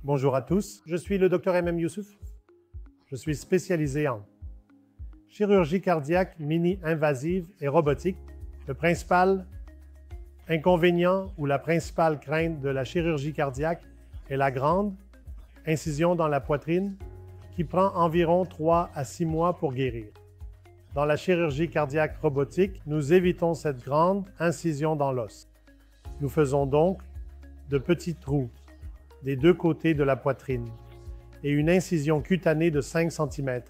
Bonjour à tous, je suis le Dr MM Youssouf. Je suis spécialisé en chirurgie cardiaque mini-invasive et robotique. Le principal inconvénient ou la principale crainte de la chirurgie cardiaque est la grande incision dans la poitrine qui prend environ 3 à 6 mois pour guérir. Dans la chirurgie cardiaque robotique, nous évitons cette grande incision dans l'os. Nous faisons donc de petits trous des deux côtés de la poitrine et une incision cutanée de 5 cm.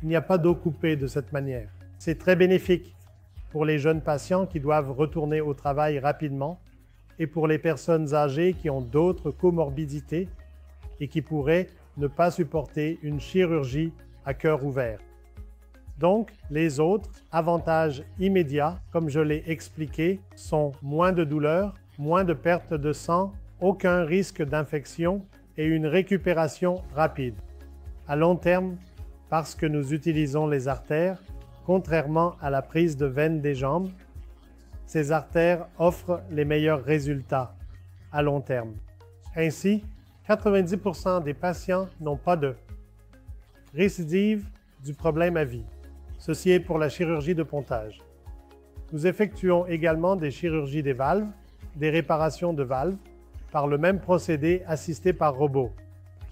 Il n'y a pas d'eau coupée de cette manière. C'est très bénéfique pour les jeunes patients qui doivent retourner au travail rapidement et pour les personnes âgées qui ont d'autres comorbidités et qui pourraient ne pas supporter une chirurgie à cœur ouvert. Donc, les autres avantages immédiats, comme je l'ai expliqué, sont moins de douleur, moins de perte de sang, aucun risque d'infection et une récupération rapide. À long terme, parce que nous utilisons les artères, contrairement à la prise de veine des jambes, ces artères offrent les meilleurs résultats à long terme. Ainsi, 90% des patients n'ont pas de récidive du problème à vie. Ceci est pour la chirurgie de pontage. Nous effectuons également des chirurgies des valves, des réparations de valves, par le même procédé assisté par robot.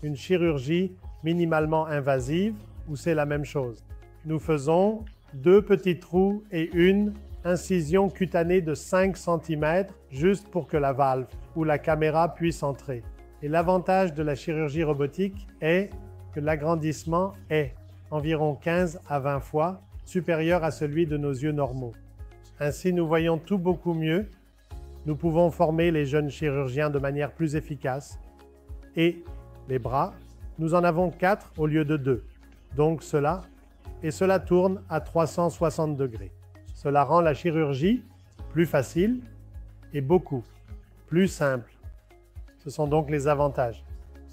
Une chirurgie minimalement invasive où c'est la même chose. Nous faisons 2 petits trous et une incision cutanée de 5 cm juste pour que la valve ou la caméra puisse entrer. Et l'avantage de la chirurgie robotique est que l'agrandissement est environ 15 à 20 fois supérieur à celui de nos yeux normaux. Ainsi, nous voyons tout beaucoup mieux. Nous pouvons former les jeunes chirurgiens de manière plus efficace. Et les bras, nous en avons 4 au lieu de 2. Donc cela tourne à 360 degrés. Cela rend la chirurgie plus facile et beaucoup plus simple. Ce sont donc les avantages.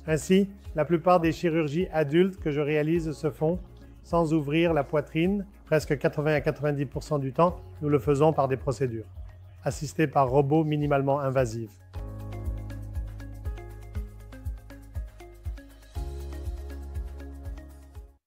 Ainsi, la plupart des chirurgies adultes que je réalise se font sans ouvrir la poitrine. Presque 80 à 90% du temps, nous le faisons par des procédures assistées par robots minimalement invasives.